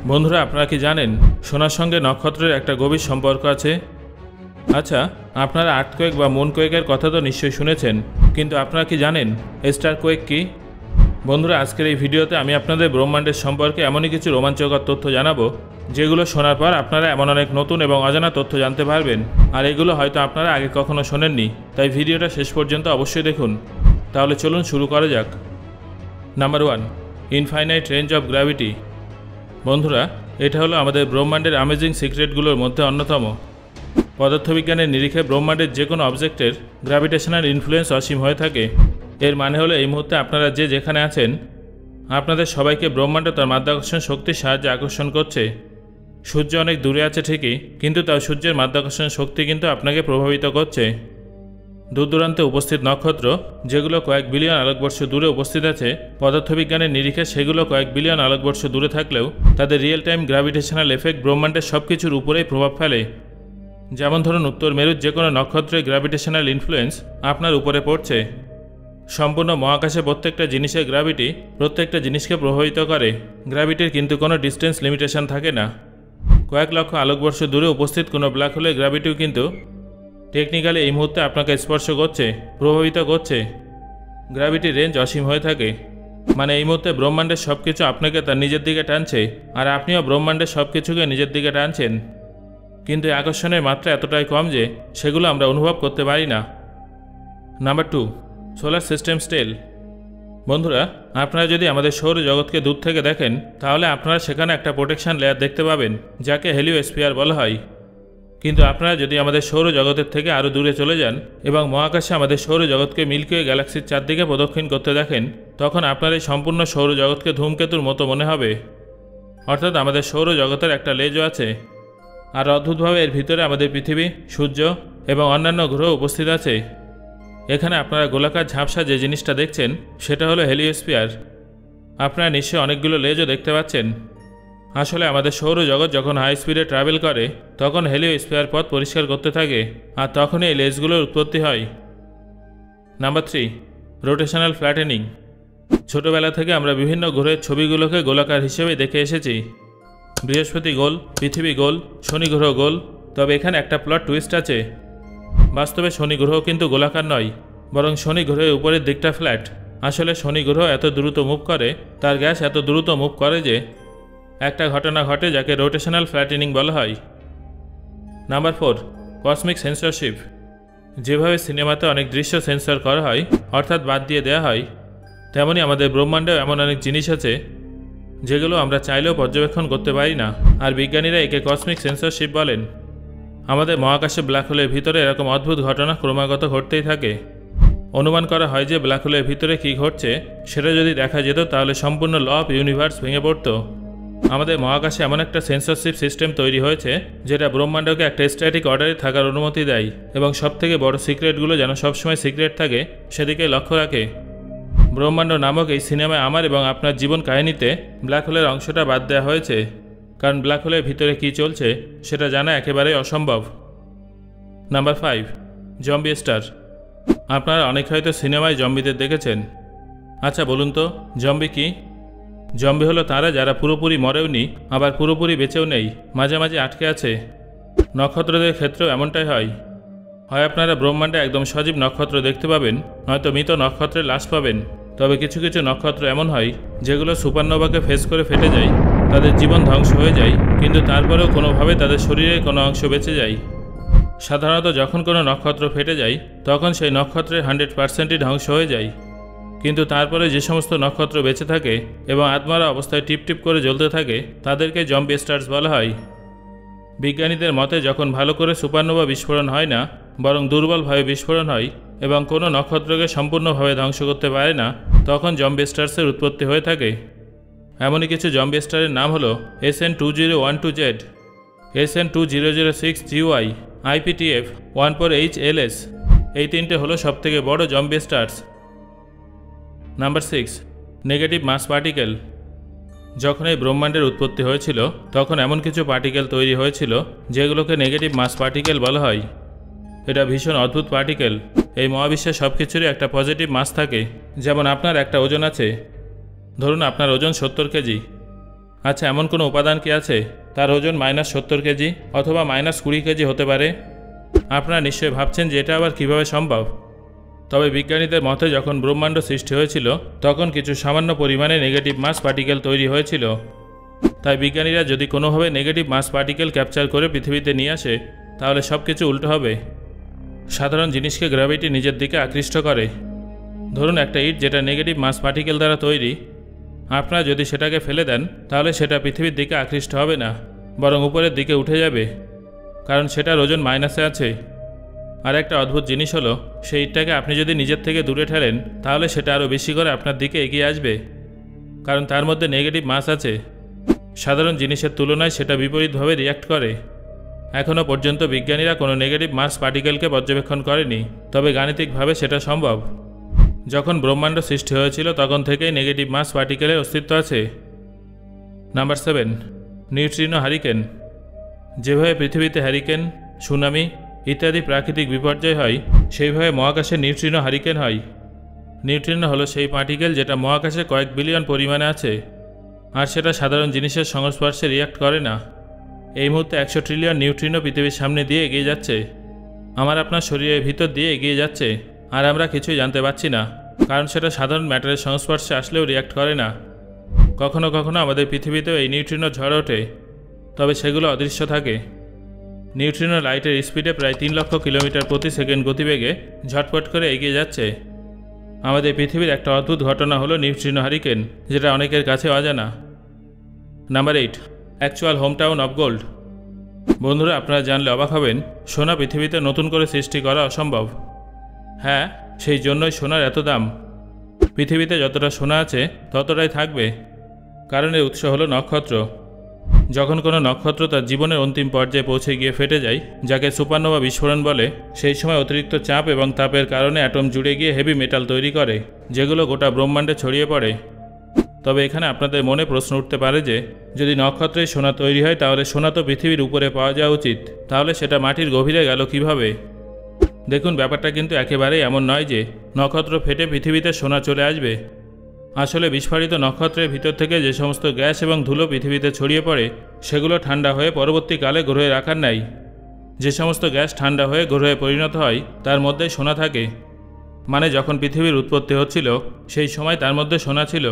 বন্ধুরা, আপনারা কি জানেন সোনার সঙ্গে নক্ষত্রের একটা গভীর সম্পর্ক আছে? আচ্ছা, আপনারা আর্থকোয়েক বা মুনকোয়েকের কথা তো নিশ্চয়ই শুনেছেন, কিন্তু আপনারা কি জানেন স্টারকোয়েক কি? বন্ধুরা, আজকের এই ভিডিওতে আমি আপনাদের ব্রহ্মাণ্ডের সম্পর্কে এমনই কিছু রোমাঞ্চকর তথ্য জানাবো যেগুলো শোনার পর আপনারা এমন অনেক নতুন এবং অজানা তথ্য জানতে পারবেন, আর এগুলো হয়তো আপনারা আগে কখনো শোনেননি। তাই ভিডিওটা শেষ পর্যন্ত অবশ্যই দেখুন। তাহলে চলুন শুরু করা যাক। Number 1, infinite range of gravity. বন্ধুরা, এটা হলো আমাদের ব্রহ্মাণ্ডের অ্যামেজিং সিক্রেটগুলোর মধ্যে অন্যতম। পদার্থবিজ্ঞানের নিরিখে ব্রহ্মাণ্ডের যে কোনো অবজেক্টের গ্র্যাভিটেশনাল ইনফ্লুয়েন্স অসীম হয়ে থাকে। এর মানে হলো এই মুহূর্তে আপনারা যে যেখানে আছেন, আপনাদের সবাইকে ব্রহ্মাণ্ড তার মাধ্যাকর্ষণ শক্তির সাহায্যে আকর্ষণ করছে। সূর্য অনেক দূরে আছে ঠিকই, কিন্তু তাও সূর্যের মাধ্যাকর্ষণ শক্তি কিন্তু আপনাকে প্রভাবিত করছে। দূর দূরান্তে উপস্থিত নক্ষত্র, যেগুলো কয়েক বিলিয়ন আলোকবর্ষ দূরে উপস্থিত আছে, পদার্থবিজ্ঞানের নিরিখে সেগুলো কয়েক বিলিয়ন আলোকবর্ষ দূরে থাকলেও তাদের রিয়েল টাইম গ্র্যাভিটেশনাল এফেক্ট ব্রহ্মাণ্ডের সব কিছুর উপরেই প্রভাব ফেলে। যেমন ধরুন, উত্তর মেরুর যে কোনো নক্ষত্রের গ্র্যাভিটেশনাল ইনফ্লুয়েন্স আপনার উপরে পড়ছে। সম্পূর্ণ মহাকাশে প্রত্যেকটা জিনিসের গ্র্যাভিটি প্রত্যেকটা জিনিসকে প্রভাবিত করে। গ্র্যাভিটির কিন্তু কোনো ডিস্টেন্স লিমিটেশন থাকে না। কয়েক লক্ষ আলোকবর্ষ দূরে উপস্থিত কোনো ব্ল্যাক হোলের গ্র্যাভিটিও কিন্তু টেকনিক্যালি এই মুহূর্তে আপনাকে স্পর্শ করছে, প্রভাবিত করছে। গ্র্যাভিটির রেঞ্জ অসীম হয়ে থাকে, মানে এই মুহূর্তে ব্রহ্মাণ্ডের সব কিছু আপনাকে তার নিজের দিকে টানছে, আর আপনিও ব্রহ্মাণ্ডের সব কিছুকে নিজের দিকে টানছেন। কিন্তু আকর্ষণের মাত্রা এতটাই কম যে সেগুলো আমরা অনুভব করতে পারি না। নাম্বার 2, সোলার সিস্টেম স্টেল। বন্ধুরা, আপনারা যদি আমাদের সৌরজগৎকে দূর থেকে দেখেন, তাহলে আপনারা সেখানে একটা প্রোটেকশন লেয়ার দেখতে পাবেন, যাকে হেলিওস্ফিয়ার বলা হয়। কিন্তু আপনারা যদি আমাদের সৌরজগতের থেকে আরও দূরে চলে যান এবং মহাকাশে আমাদের সৌরজগৎকে মিল্কি ওয়ে গ্যালাক্সির চারদিকে প্রদক্ষিণ করতে দেখেন, তখন আপনার এই সম্পূর্ণ সৌরজগৎকে ধূমকেতুর মতো মনে হবে। অর্থাৎ আমাদের সৌরজগতের একটা লেজও আছে, আর অদ্ভুতভাবে এর ভিতরে আমাদের পৃথিবী, সূর্য এবং অন্যান্য গ্রহ উপস্থিত আছে। এখানে আপনারা গোলাকার ঝাপসা যে জিনিসটা দেখছেন, সেটা হলো হেলিওস্ফিয়ার। আপনারা নিশ্চয়ই অনেকগুলো লেজও দেখতে পাচ্ছেন। আসলে আমাদের সৌরজগৎ যখন হাই স্পিডে ট্রাভেল করে, তখন হেলিওস্ফিয়ার পথ পরিষ্কার করতে থাকে, আর তখনই এই লেজগুলোর উৎপত্তি হয়। Number 3, rotational flattening. ছোটোবেলা থেকে আমরা বিভিন্ন গ্রহের ছবিগুলোকে গোলাকার হিসেবে দেখে এসেছি। বৃহস্পতি গোল, পৃথিবী গোল, শনি গ্রহ গোল। তবে এখানে একটা প্লট টুইস্ট আছে। বাস্তবে শনি গ্রহ কিন্তু গোলাকার নয়, বরং শনি গ্রহের উপরের দিকটা ফ্ল্যাট। আসলে শনি গ্রহ এত দ্রুত মুভ করে, তার গ্যাস এত দ্রুত মুভ করে যে একটা ঘটনা ঘটে যাকে রোটেশনাল ফ্ল্যাটেনিং বলা হয়। Number 4, cosmic censorship. যেভাবে সিনেমাতে অনেক দৃশ্য সেন্সর করা হয়, অর্থাৎ বাদ দিয়ে দেওয়া হয়, তেমনি আমাদের ব্রহ্মাণ্ডেও এমন অনেক জিনিস আছে যেগুলো আমরা চাইলেও পর্যবেক্ষণ করতে পারি না, আর বিজ্ঞানীরা একে কসমিক সেন্সরশিপ বলেন। আমাদের মহাকাশে ব্ল্যাক হোলের ভিতরে এরকম অদ্ভুত ঘটনা ক্রমাগত ঘটতেই থাকে। অনুমান করা হয় যে ব্ল্যাক হোলের ভিতরে কী ঘটছে সেটা যদি দেখা যেত, তাহলে সম্পূর্ণ ল অফ ইউনিভার্স ভেঙে পড়ত। আমাদের মহাকাশে এমন একটা সেন্সরশিপ সিস্টেম তৈরি হয়েছে যেটা ব্রহ্মাণ্ডকে একটা স্ট্যাটিক অর্ডারে থাকার অনুমতি দেয়, এবং সবথেকে বড় সিক্রেটগুলো যেন সবসময় সিক্রেট থাকে সেদিকে লক্ষ্য রাখে। ব্রহ্মাণ্ড নামক এই সিনেমায় আমার এবং আপনার জীবন কাহিনীতে ব্ল্যাক হোলের অংশটা বাদ দেওয়া হয়েছে, কারণ ব্ল্যাক হোলের ভিতরে কী চলছে সেটা জানা একেবারেই অসম্ভব। Number 5, zombie star. আপনারা অনেক হয়তো সিনেমায় জম্বিদের দেখেছেন। আচ্ছা বলুন তো, জম্বি কি? জম্বি হলো তারা যারা পুরোপুরি মরেওনি, আবার পুরোপুরি বেঁচেও নেই, মাঝে মাঝে আটকে আছে। নক্ষত্রদের ক্ষেত্রেও এমনটাই হয়। হয় আপনারা ব্রহ্মাণ্ডে একদম সজীব নক্ষত্র দেখতে পাবেন, নয়তো মৃত নক্ষত্রের লাশ পাবেন। তবে কিছু কিছু নক্ষত্র এমন হয় যেগুলো সুপারনোভাকে ফেস করে ফেটে যায়, তাদের জীবন ধ্বংস হয়ে যায়, কিন্তু তারপরেও কোনোভাবে তাদের শরীরের কোনো অংশ বেঁচে যায়। সাধারণত যখন কোনো নক্ষত্র ফেটে যায়, তখন সেই নক্ষত্রের 100%ই ধ্বংস হয়ে যায়, কিন্তু তারপরে যে সমস্ত নক্ষত্র বেঁচে থাকে এবং আত্মারা অবস্থায় টিপটিপ করে জ্বলতে থাকে, তাদেরকে জম্বি স্টার্স বলা হয়। বিজ্ঞানীদের মতে যখন ভালো করে সুপারনোভা বিস্ফোরণ হয় না, বরং দুর্বলভাবে বিস্ফোরণ হয় এবং কোনো নক্ষত্রকে সম্পূর্ণভাবে ধ্বংস করতে পারে না, তখন জম্বি স্টার্সের উৎপত্তি হয়ে থাকে। এমনই কিছু জম্বি স্টারের নাম হলো SN2012Z, SN2006GY, IPTF 14HLS। এই তিনটে হলো সবথেকে বড় জম্বি স্টার্স। নাম্বার 6, নেগেটিভ মাস পার্টিকেল। যখন এই ব্রহ্মাণ্ডের উৎপত্তি হয়েছিল, তখন এমন কিছু পার্টিকেল তৈরি হয়েছিল যেগুলোকে নেগেটিভ মাস পার্টিকেল বলা হয়। এটা ভীষণ অদ্ভুত পার্টিকেল। এই মহাবিশ্বে সব কিছুরই একটা পজিটিভ মাস থাকে। যেমন আপনার একটা ওজন আছে, ধরুন আপনার ওজন 70 কেজি, আচ্ছা, এমন কোনো উপাদান কি আছে তার ওজন -70 কেজি অথবা -20 কেজি হতে পারে? আপনারা নিশ্চয়ই ভাবছেন যে এটা আবার কিভাবে সম্ভব। তবে বিজ্ঞানীদের মতে যখন ব্রহ্মাণ্ড সৃষ্টি হয়েছিল তখন কিছু সামান্য পরিমাণে নেগেটিভ মাস পার্টিকেল তৈরি হয়েছিল। তাই বিজ্ঞানীরা যদি কোনোভাবে নেগেটিভ মাস পার্টিকেল ক্যাপচার করে পৃথিবীতে নিয়ে আসে তাহলে সব কিছু উল্টো হবে। সাধারণ জিনিসকে গ্র্যাভিটি নিজের দিকে আকৃষ্ট করে। ধরুন একটা ইট যেটা নেগেটিভ মাস পার্টিকেল দ্বারা তৈরি, আপনারা যদি সেটাকে ফেলে দেন তাহলে সেটা পৃথিবীর দিকে আকৃষ্ট হবে না, বরং উপরের দিকে উঠে যাবে, কারণ সেটার ওজন মাইনাসে আছে। আর একটা অদ্ভুত জিনিস হলো, সেই ইটটাকে আপনি যদি নিজের থেকে দূরে ঠেলেন তাহলে সেটা আরও বেশি করে আপনার দিকে এগিয়ে আসবে, কারণ তার মধ্যে নেগেটিভ মাস আছে। সাধারণ জিনিসের তুলনায় সেটা বিপরীতভাবে রিয়্যাক্ট করে। এখনও পর্যন্ত বিজ্ঞানীরা কোনো নেগেটিভ মাস পার্টিকেলকে পর্যবেক্ষণ করেনি, তবে গাণিতিকভাবে সেটা সম্ভব। যখন ব্রহ্মাণ্ড সৃষ্টি হয়েছিল তখন থেকেই নেগেটিভ মাস পার্টিকেলের অস্তিত্ব আছে। Number 7, neutrino hurricane. যেভাবে পৃথিবীতে হ্যারিকেন, সুনামি ইত্যাদি প্রাকৃতিক বিপর্যয় হয়, সেইভাবে মহাকাশে নিউট্রিনো হারিকেন হয়। নিউট্রিনো হলো সেই পার্টিকেল যেটা মহাকাশে কয়েক বিলিয়ন পরিমাণে আছে, আর সেটা সাধারণ জিনিসের সংস্পর্শে রিয়্যাক্ট করে না। এই মুহূর্তে 100 ট্রিলিয়ন নিউট্রিনো পৃথিবীর সামনে দিয়ে এগিয়ে যাচ্ছে, আমার আপনার শরীরের ভিতর দিয়ে এগিয়ে যাচ্ছে, আর আমরা কিছুই জানতে পারছি না, কারণ সেটা সাধারণ ম্যাটারের সংস্পর্শে আসলেও রিয়্যাক্ট করে না। কখনো কখনো আমাদের পৃথিবীতেও এই নিউট্রিনো ঝড় ওঠে, তবে সেগুলো অদৃশ্য থাকে। নিউট্রিনো লাইটের স্পিডে প্রায় 3 লক্ষ কিলোমিটার প্রতি সেকেন্ড গতিবেগে ঝটপট করে এগিয়ে যাচ্ছে। আমাদের পৃথিবীর একটা অদ্ভুত ঘটনা হলো নিউট্রিনো হারিকেন, যেটা অনেকের কাছে অজানা। Number 8, actual hometown of gold. বন্ধুরা, আপনারা জানলে অবাক হবেন, সোনা পৃথিবীতে নতুন করে সৃষ্টি করা অসম্ভব। হ্যাঁ, সেই জন্যই সোনার এত দাম। পৃথিবীতে যতটা সোনা আছে ততটাই থাকবে, কারণ এর উৎস হলো নক্ষত্র। যখন কোনো নক্ষত্র তার জীবনের অন্তিম পর্যায়ে পৌঁছে গিয়ে ফেটে যায়, যাকে সুপারনোভা বিস্ফোরণ বলে, সেই সময় অতিরিক্ত চাপ এবং তাপের কারণে অ্যাটম জুড়ে গিয়ে হেভি মেটাল তৈরি করে, যেগুলো গোটা ব্রহ্মাণ্ডে ছড়িয়ে পড়ে। তবে এখানে আপনাদের মনে প্রশ্ন উঠতে পারে যে যদি নক্ষত্রেই সোনা তৈরি হয় তাহলে সোনা তো পৃথিবীর উপরে পাওয়া যাওয়া উচিত, তাহলে সেটা মাটির গভীরে গেল কিভাবে? দেখুন, ব্যাপারটা কিন্তু একেবারেই এমন নয় যে নক্ষত্র ফেটে পৃথিবীতে সোনা চলে আসবে। আসলে বিস্ফোরিত নক্ষত্রের ভিতর থেকে যে সমস্ত গ্যাস এবং ধুলো পৃথিবীতে ছড়িয়ে পড়ে, সেগুলো ঠান্ডা হয়ে পরবর্তীকালে গ্রহের আকার নেয়। যে সমস্ত গ্যাস ঠান্ডা হয়ে গ্রহে পরিণত হয় তার মধ্যেই সোনা থাকে। মানে যখন পৃথিবীর উৎপত্তি হচ্ছিল সেই সময় তার মধ্যে সোনা ছিল,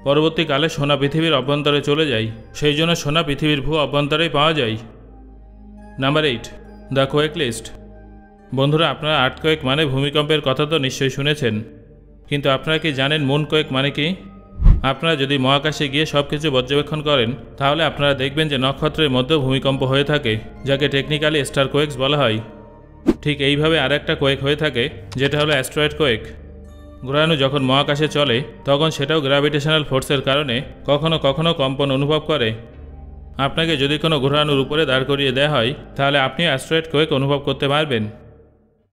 পরবর্তীকালে সোনা পৃথিবীর অভ্যন্তরে চলে যায়, সেই জন্য সোনা পৃথিবীর ভূ অভ্যন্তরেই পাওয়া যায়। Number 8, the quake list. বন্ধুরা, আপনারা আর্থকোয়েক মানে ভূমিকম্পের কথা তো নিশ্চয়ই শুনেছেন, কিন্তু আপনারা কি জানেন মুনকোয়েক মানে কি? আপনারা যদি মহাকাশে গিয়ে সব কিছু পর্যবেক্ষণ করেন তাহলে আপনারা দেখবেন যে নক্ষত্রের মধ্যেও ভূমিকম্প হয়ে থাকে, যাকে টেকনিক্যালি স্টার কোয়েকস বলা হয়। ঠিক এইভাবে আরেকটা কোয়েক হয়ে থাকে, যেটা হলো অ্যাস্ট্রয়েড কোয়েক। গ্রহাণু যখন মহাকাশে চলে তখন সেটাও গ্র্যাভিটেশনাল ফোর্সের কারণে কখনো কখনো কম্পন অনুভব করে। আপনাকে যদি কোনো গ্রহাণুর উপরে দাঁড় করিয়ে দেওয়া হয় তাহলে আপনিও অ্যাস্ট্রয়েড কোয়েক অনুভব করতে পারবেন।